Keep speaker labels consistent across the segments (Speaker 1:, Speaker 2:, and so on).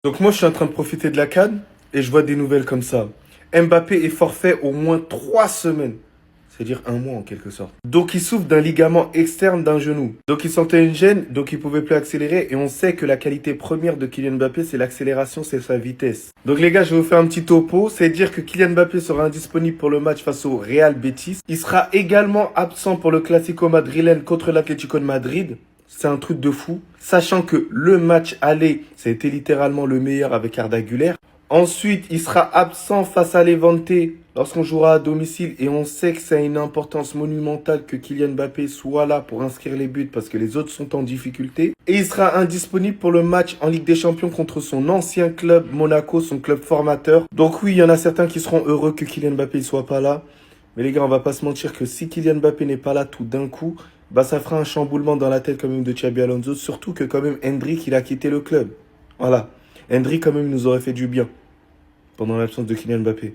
Speaker 1: Donc moi, je suis en train de profiter de la CAN et je vois des nouvelles comme ça. Mbappé est forfait au moins 3 semaines. C'est-à-dire un mois en quelque sorte. Donc il souffre d'un ligament externe d'un genou. Donc il sentait une gêne, donc il pouvait plus accélérer. Et on sait que la qualité première de Kylian Mbappé, c'est l'accélération, c'est sa vitesse. Donc les gars, je vais vous faire un petit topo. C'est dire que Kylian Mbappé sera indisponible pour le match face au Real Betis. Il sera également absent pour le Classico madrilène contre l'Atlético de Madrid. C'est un truc de fou. Sachant que le match aller, c'était littéralement le meilleur avec Arda Güler. Ensuite, il sera absent face à Levante lorsqu'on jouera à domicile et on sait que ça a une importance monumentale que Kylian Mbappé soit là pour inscrire les buts parce que les autres sont en difficulté. Et il sera indisponible pour le match en Ligue des Champions contre son ancien club Monaco, son club formateur. Donc oui, il y en a certains qui seront heureux que Kylian Mbappé ne soit pas là. Mais les gars, on va pas se mentir que si Kylian Mbappé n'est pas là tout d'un coup, bah ça fera un chamboulement dans la tête quand même de Xabi Alonso. Surtout que quand même Hendrik, il a quitté le club. Voilà. Hendrik quand même il nous aurait fait du bien pendant l'absence de Kylian Mbappé.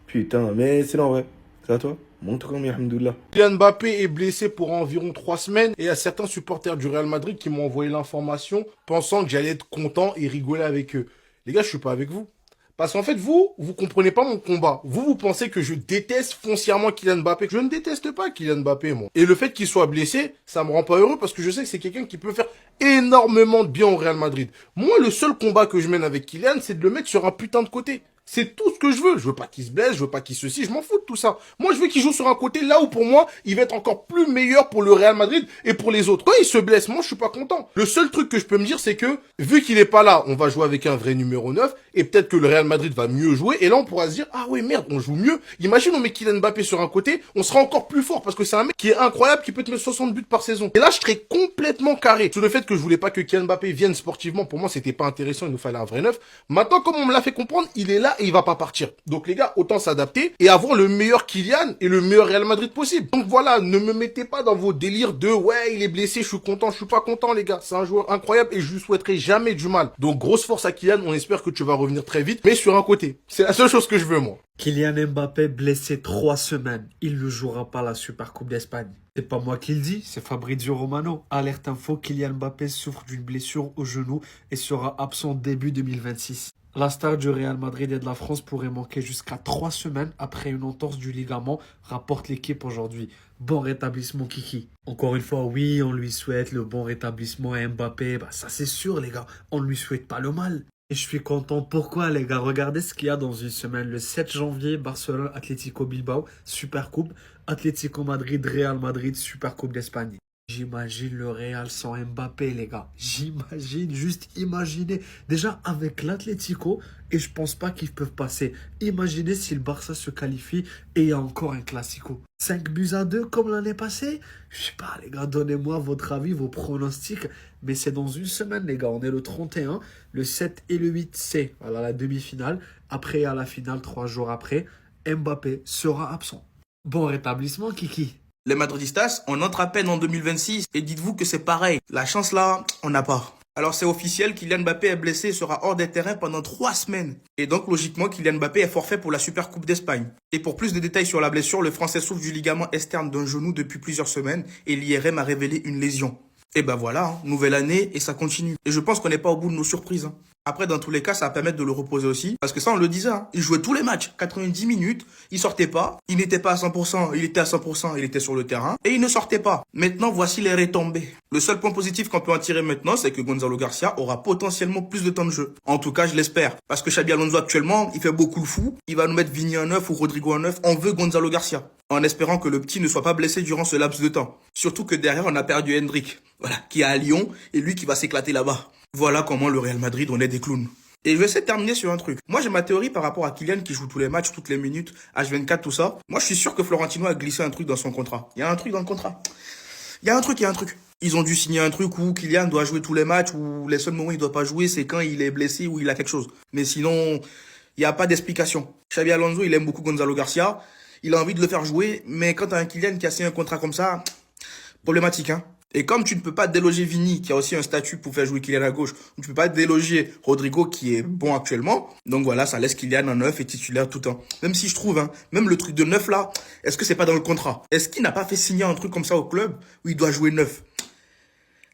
Speaker 1: Putain, mais c'est non vrai. C'est à toi. Montre combien, alhamdoulilah.
Speaker 2: Kylian Mbappé est blessé pour environ 3 semaines et il y a certains supporters du Real Madrid qui m'ont envoyé l'information pensant que j'allais être content et rigoler avec eux. Les gars, je suis pas avec vous. Parce qu'en fait, vous comprenez pas mon combat. Vous pensez que je déteste foncièrement Kylian Mbappé. Je ne déteste pas Kylian Mbappé, moi. Et le fait qu'il soit blessé, ça me rend pas heureux parce que je sais que c'est quelqu'un qui peut faire énormément de bien au Real Madrid. Moi, le seul combat que je mène avec Kylian, c'est de le mettre sur un putain de côté. C'est tout ce que je veux. Je veux pas qu'il se blesse, je veux pas qu'il ceci, je m'en fous de tout ça. Moi, je veux qu'il joue sur un côté là où pour moi, il va être encore plus meilleur pour le Real Madrid et pour les autres. Quand il se blesse, moi, je suis pas content. Le seul truc que je peux me dire, c'est que, vu qu'il est pas là, on va jouer avec un vrai numéro 9 et peut-être que le Real Madrid va mieux jouer et là, on pourra se dire, ah ouais, merde, on joue mieux. Imagine, on met Kylian Mbappé sur un côté, on sera encore plus fort parce que c'est un mec qui est incroyable, qui peut te mettre 60 buts par saison. Et là, je serais complètement carré. Sur le fait que je voulais pas que Kylian Mbappé vienne sportivement, pour moi, c'était pas intéressant, il nous fallait un vrai neuf. Maintenant, comme on me l'a fait comprendre, il est là et il va pas partir. Donc les gars, autant s'adapter et avoir le meilleur Kylian et le meilleur Real Madrid possible. Donc voilà, ne me mettez pas dans vos délires de ouais, il est blessé, je suis content, je suis pas content les gars. C'est un joueur incroyable et je lui souhaiterai jamais du mal. Donc grosse force à Kylian, on espère que tu vas revenir très vite, mais sur un côté. C'est la seule chose que je veux moi.
Speaker 3: Kylian Mbappé blessé 3 semaines. Il ne jouera pas la Super Coupe d'Espagne. C'est pas moi qui le dis, c'est Fabrizio Romano. Alerte info, Kylian Mbappé souffre d'une blessure au genou et sera absent début 2026. La star du Real Madrid et de la France pourrait manquer jusqu'à 3 semaines après une entorse du ligament, rapporte l'équipe aujourd'hui. Bon rétablissement Kiki. Encore une fois, oui, on lui souhaite le bon rétablissement à Mbappé. Bah, ça c'est sûr les gars, on ne lui souhaite pas le mal. Et je suis content. Pourquoi, les gars? Regardez ce qu'il y a dans une semaine. Le 7 janvier, Barcelone, Atlético Bilbao, Super Coupe. Atlético Madrid, Real Madrid, Super Coupe d'Espagne. J'imagine le Real sans Mbappé, les gars. J'imagine, juste imaginez. Déjà, avec l'Atlético, et je pense pas qu'ils peuvent passer. Imaginez si le Barça se qualifie et il y a encore un Classico. 5 buts à 2 comme l'année passée? Je sais pas, les gars, donnez-moi votre avis, vos pronostics. Mais c'est dans une semaine, les gars. On est le 31. Le 7 et le 8, c'est voilà, la demi-finale. Après, à la finale, 3 jours après, Mbappé sera absent. Bon rétablissement, Kiki.
Speaker 4: Les Madridistas, on entre à peine en 2026 et dites-vous que c'est pareil. La chance là, on n'a pas. Alors c'est officiel, Kylian Mbappé est blessé et sera hors des terrains pendant 3 semaines. Et donc logiquement, Kylian Mbappé est forfait pour la Super Coupe d'Espagne. Et pour plus de détails sur la blessure, le Français souffre du ligament externe d'un genou depuis plusieurs semaines et l'IRM a révélé une lésion. Et ben voilà, hein, nouvelle année et ça continue. Et je pense qu'on n'est pas au bout de nos surprises. Hein. Après, dans tous les cas, ça va permettre de le reposer aussi. Parce que ça, on le disait, hein, il jouait tous les matchs, 90 minutes, il sortait pas, il n'était pas à 100%, il était à 100%, il était sur le terrain, et il ne sortait pas. Maintenant, voici les retombées. Le seul point positif qu'on peut en tirer maintenant, c'est que Gonzalo Garcia aura potentiellement plus de temps de jeu. En tout cas, je l'espère. Parce que Xabi Alonso, actuellement, il fait beaucoup le fou, il va nous mettre Vini en neuf ou Rodrigo en neuf, on veut Gonzalo Garcia. En espérant que le petit ne soit pas blessé durant ce laps de temps. Surtout que derrière, on a perdu Hendrik, voilà, qui est à Lyon, et lui qui va s'éclater là-bas. Voilà comment le Real Madrid, on est des clowns. Et je vais essayer de terminer sur un truc. Moi, j'ai ma théorie par rapport à Kylian qui joue tous les matchs, toutes les minutes, H24, tout ça. Moi, je suis sûr que Florentino a glissé un truc dans son contrat. Il y a un truc dans le contrat. Il y a un truc. Ils ont dû signer un truc où Kylian doit jouer tous les matchs, où les seuls moments où il doit pas jouer, c'est quand il est blessé ou il a quelque chose. Mais sinon, il n'y a pas d'explication. Xabi Alonso, il aime beaucoup Gonzalo Garcia. Il a envie de le faire jouer, mais quand t'as un Kylian qui a signé un contrat comme ça, problématique, hein. Et comme tu ne peux pas déloger Vini, qui a aussi un statut pour faire jouer Kylian à gauche, tu ne peux pas déloger Rodrigo, qui est bon actuellement. Donc voilà, ça laisse Kylian en neuf et titulaire tout le temps. Même si je trouve, hein, même le truc de neuf là, est-ce que c'est pas dans le contrat? Est-ce qu'il n'a pas fait signer un truc comme ça au club où il doit jouer neuf?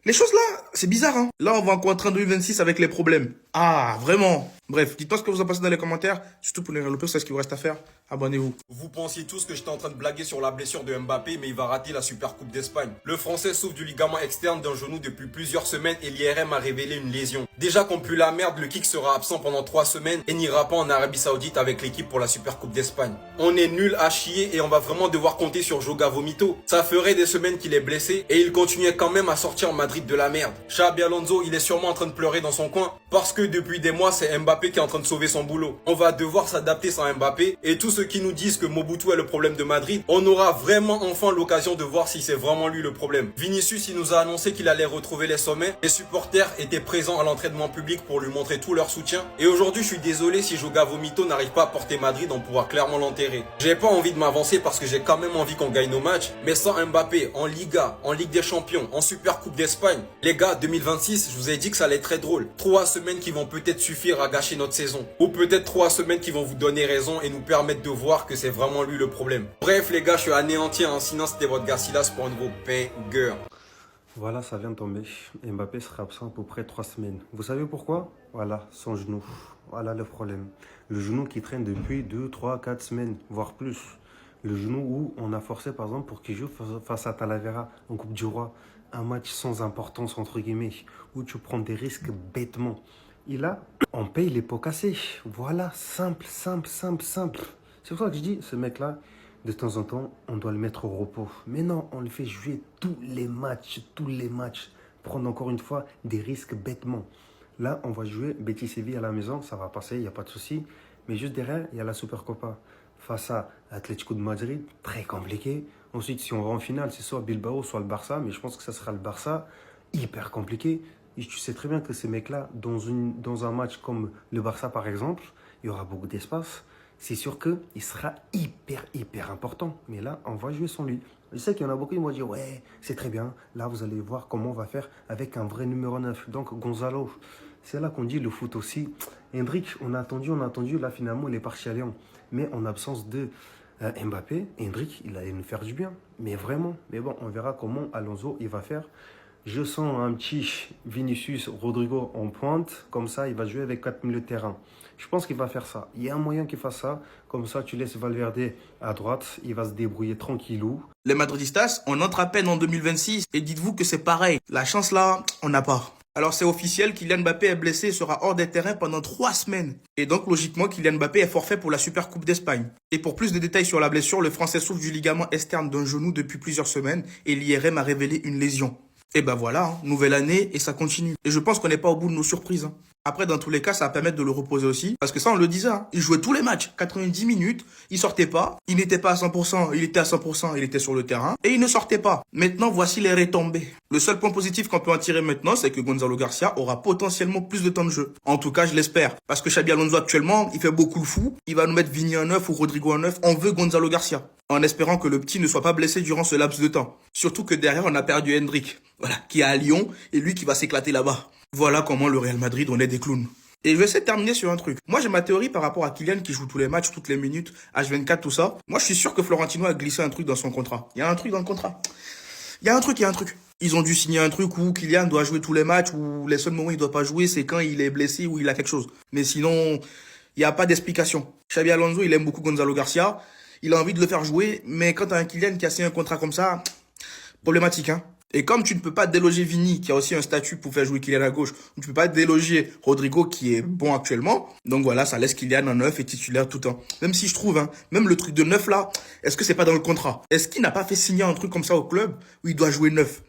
Speaker 4: Les choses là, c'est bizarre, hein. Là, on va encore entrer en 2026 avec les problèmes. Ah, vraiment. Bref, dites-moi ce que vous en pensez dans les commentaires. Surtout pour les réseaux, c'est ce qu'il vous reste à faire. Abonnez-vous.
Speaker 5: Vous pensiez tous que j'étais en train de blaguer sur la blessure de Mbappé, mais il va rater la Super Coupe d'Espagne. Le Français souffre du ligament externe d'un genou depuis plusieurs semaines et l'IRM a révélé une lésion. Déjà qu'on pue la merde, le kick sera absent pendant 3 semaines et n'ira pas en Arabie Saoudite avec l'équipe pour la Super Coupe d'Espagne. On est nul à chier et on va vraiment devoir compter sur Joga Vomito. Ça ferait des semaines qu'il est blessé et il continuait quand même à sortir Madrid de la merde. Xabi Alonso, il est sûrement en train de pleurer dans son coin parce que depuis des mois, c'est Mbappé qui est en train de sauver son boulot. On va devoir s'adapter sans Mbappé et tous ceux qui nous disent que Mobutu est le problème de Madrid, on aura vraiment enfin l'occasion de voir si c'est vraiment lui le problème. Vinicius, il nous a annoncé qu'il allait retrouver les sommets. Les supporters étaient présents à l'entraînement public pour lui montrer tout leur soutien. Et aujourd'hui, je suis désolé si Joga Vomito n'arrive pas à porter Madrid, on pourra clairement l'enterrer. J'ai pas envie de m'avancer parce que j'ai quand même envie qu'on gagne nos matchs. Mais sans Mbappé, en Liga, en Ligue des Champions, en Super Coupe d'Espagne, les gars, 2026, je vous ai dit que ça allait être très drôle. 3 semaines qui vont peut-être suffire à gâcher notre saison. Ou peut-être 3 semaines qui vont vous donner raison et nous permettre de voir que c'est vraiment lui le problème. Bref les gars, je suis anéanti, hein. Sinon c'était votre gars Silas pour un nouveau banger.
Speaker 6: Voilà, ça vient de tomber. Mbappé sera absent à peu près 3 semaines. Vous savez pourquoi? Voilà, son genou. Voilà le problème. Le genou qui traîne depuis 2, 3, 4 semaines, voire plus. Le genou où on a forcé, par exemple, pour qu'il joue face à Talavera en Coupe du Roi. Un match sans importance, entre guillemets, où tu prends des risques bêtement. Et là, on paye les pots cassés. Voilà, simple, simple, simple, simple. C'est pour ça que je dis, ce mec-là, de temps en temps, on doit le mettre au repos. Mais non, on le fait jouer tous les matchs. Prendre encore une fois des risques bêtement. Là, on va jouer Betis Séville à la maison, ça va passer, il n'y a pas de souci. Mais juste derrière, il y a la Supercopa. Face à Atlético de Madrid, très compliqué. Ensuite, si on va en finale, c'est soit Bilbao, soit le Barça. Mais je pense que ça sera le Barça, hyper compliqué. Et tu sais très bien que ces mecs-là, dans un match comme le Barça par exemple, il y aura beaucoup d'espace. C'est sûr qu'il sera hyper important. Mais là, on va jouer sans lui. Je sais qu'il y en a beaucoup qui vont dire, ouais, c'est très bien. Là, vous allez voir comment on va faire avec un vrai numéro 9. Donc, Gonzalo, c'est là qu'on dit le foot aussi. Hendrik, on a attendu. Là, finalement, il est parti à Lyon. Mais en absence de Mbappé, Hendrik, il allait nous faire du bien. Mais vraiment. Mais bon, on verra comment Alonso, il va faire. Je sens un petit Vinicius Rodrigo en pointe. Comme ça, il va jouer avec 4 milieux de terrain. Je pense qu'il va faire ça. Il y a un moyen qu'il fasse ça. Comme ça, tu laisses Valverde à droite. Il va se débrouiller tranquillou.
Speaker 4: Les Madridistas, on entre à peine en 2026 et dites-vous que c'est pareil. La chance là, on n'a pas. Alors c'est officiel, Kylian Mbappé est blessé et sera hors des terrains pendant 3 semaines. Et donc logiquement, Kylian Mbappé est forfait pour la Super Coupe d'Espagne. Et pour plus de détails sur la blessure, le Français souffre du ligament externe d'un genou depuis plusieurs semaines et l'IRM a révélé une lésion. Et ben voilà, hein, nouvelle année et ça continue. Et je pense qu'on n'est pas au bout de nos surprises. Hein. Après, dans tous les cas, ça va permettre de le reposer aussi. Parce que ça, on le disait, hein, il jouait tous les matchs, 90 minutes, il sortait pas, il n'était pas à 100%, il était à 100%, il était sur le terrain, et il ne sortait pas. Maintenant, voici les retombées. Le seul point positif qu'on peut en tirer maintenant, c'est que Gonzalo Garcia aura potentiellement plus de temps de jeu. En tout cas, je l'espère. Parce que Xabi Alonso, actuellement, il fait beaucoup le fou. Il va nous mettre Vini en 9 ou Rodrigo en 9. On veut Gonzalo Garcia. En espérant que le petit ne soit pas blessé durant ce laps de temps. Surtout que derrière, on a perdu Hendrik. Voilà, qui est à Lyon, et lui qui va s'éclater là-bas. Voilà comment le Real Madrid, on est des clowns. Et je vais essayer de terminer sur un truc. Moi, j'ai ma théorie par rapport à Kylian qui joue tous les matchs, toutes les minutes, H24, tout ça. Moi, je suis sûr que Florentino a glissé un truc dans son contrat. Il y a un truc dans le contrat. Il y a un truc. Ils ont dû signer un truc où Kylian doit jouer tous les matchs, où les seuls moments où il doit pas jouer, c'est quand il est blessé ou il a quelque chose. Mais sinon, il n'y a pas d'explication. Xabi Alonso, il aime beaucoup Gonzalo Garcia. Il a envie de le faire jouer, mais quand t'as un Kylian qui a signé un contrat comme ça, problématique, hein. Et comme tu ne peux pas déloger Vini, qui a aussi un statut pour faire jouer Kylian à gauche, tu ne peux pas déloger Rodrigo, qui est bon actuellement. Donc voilà, ça laisse Kylian en 9 et titulaire tout le temps. Même si je trouve, hein, même le truc de 9 là, est-ce que c'est pas dans le contrat? Est-ce qu'il n'a pas fait signer un truc comme ça au club où il doit jouer 9?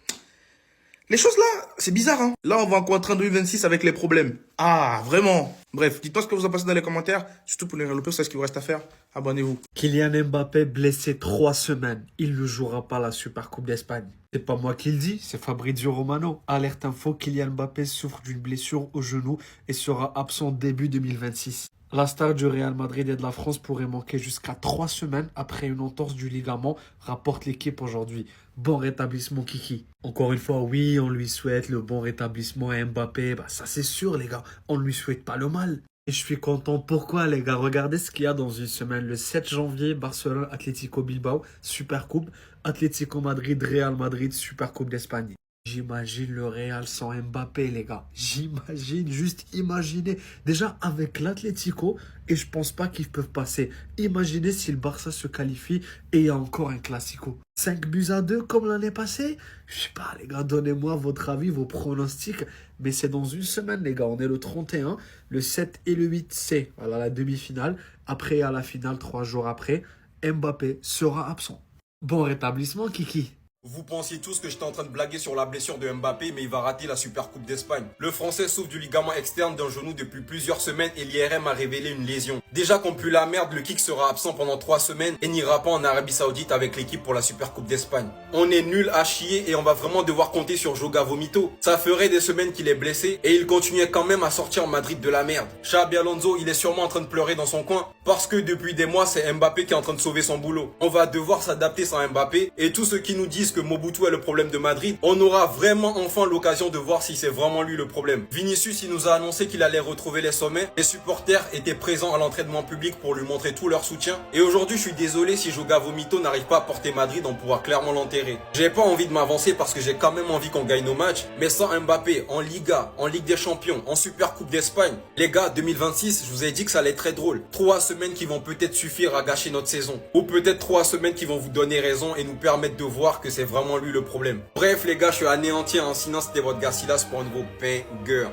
Speaker 4: Les choses là, c'est bizarre, hein. Là, on va encore entrer en 2026 avec les problèmes. Ah, vraiment. Bref, dites-moi ce que vous en pensez dans les commentaires. Surtout pour les réseaux, c'est ce qu'il vous reste à faire. Abonnez-vous.
Speaker 3: Kylian Mbappé blessé 3 semaines. Il ne jouera pas la Super Coupe d'Espagne. C'est pas moi qui le dis, c'est Fabrizio Romano. Alerte info, Kylian Mbappé souffre d'une blessure au genou et sera absent début 2026. La star du Real Madrid et de la France pourrait manquer jusqu'à 3 semaines après une entorse du ligament, rapporte l'équipe aujourd'hui. Bon rétablissement Kiki. Encore une fois, oui, on lui souhaite le bon rétablissement à Mbappé. Bah, ça c'est sûr les gars, on ne lui souhaite pas le mal. Et je suis content. Pourquoi les gars? Regardez ce qu'il y a dans une semaine. Le 7 janvier, Barcelone, Atlético Bilbao, Super Coupe. Atlético Madrid, Real Madrid, Super Coupe d'Espagne. J'imagine le Real sans Mbappé, les gars. J'imagine, juste imaginez. Déjà, avec l'Atlético, et je pense pas qu'ils peuvent passer. Imaginez si le Barça se qualifie et il y a encore un Classico. 5-2 comme l'année passée. Je sais pas, les gars, donnez-moi votre avis, vos pronostics. Mais c'est dans une semaine, les gars. On est le 31, le 7 et le 8, c'est voilà, la demi-finale. Après, à la finale, 3 jours après, Mbappé sera absent. Bon rétablissement, Kiki.
Speaker 5: Vous pensiez tous que j'étais en train de blaguer sur la blessure de Mbappé, mais il va rater la Super Coupe d'Espagne. Le Français souffre du ligament externe d'un genou depuis plusieurs semaines et l'IRM a révélé une lésion. Déjà qu'on pue la merde, le kick sera absent pendant 3 semaines et n'ira pas en Arabie Saoudite avec l'équipe pour la Super Coupe d'Espagne. On est nul à chier et on va vraiment devoir compter sur Joga Vomito. Ça ferait des semaines qu'il est blessé et il continuait quand même à sortir Madrid de la merde. Xabi Alonso, il est sûrement en train de pleurer dans son coin parce que depuis des mois, c'est Mbappé qui est en train de sauver son boulot. On va devoir s'adapter sans Mbappé et tous ceux qui nous disent que Mobutu est le problème de Madrid, on aura vraiment enfin l'occasion de voir si c'est vraiment lui le problème. Vinicius, il nous a annoncé qu'il allait retrouver les sommets. Les supporters étaient présents à l'entraînement public pour lui montrer tout leur soutien. Et aujourd'hui, je suis désolé si Joga Vomito n'arrive pas à porter Madrid, on pourra clairement l'enterrer. J'ai pas envie de m'avancer parce que j'ai quand même envie qu'on gagne nos matchs. Mais sans Mbappé, en Liga, en Ligue des Champions, en Super Coupe d'Espagne, les gars, 2026, je vous ai dit que ça allait être très drôle. 3 semaines qui vont peut-être suffire à gâcher notre saison. Ou peut-être 3 semaines qui vont vous donner raison et nous permettre de voir que c'est vraiment lui le problème. Bref les gars, je suis anéanti, sinon c'était votre gars Silas pour un nouveau banger.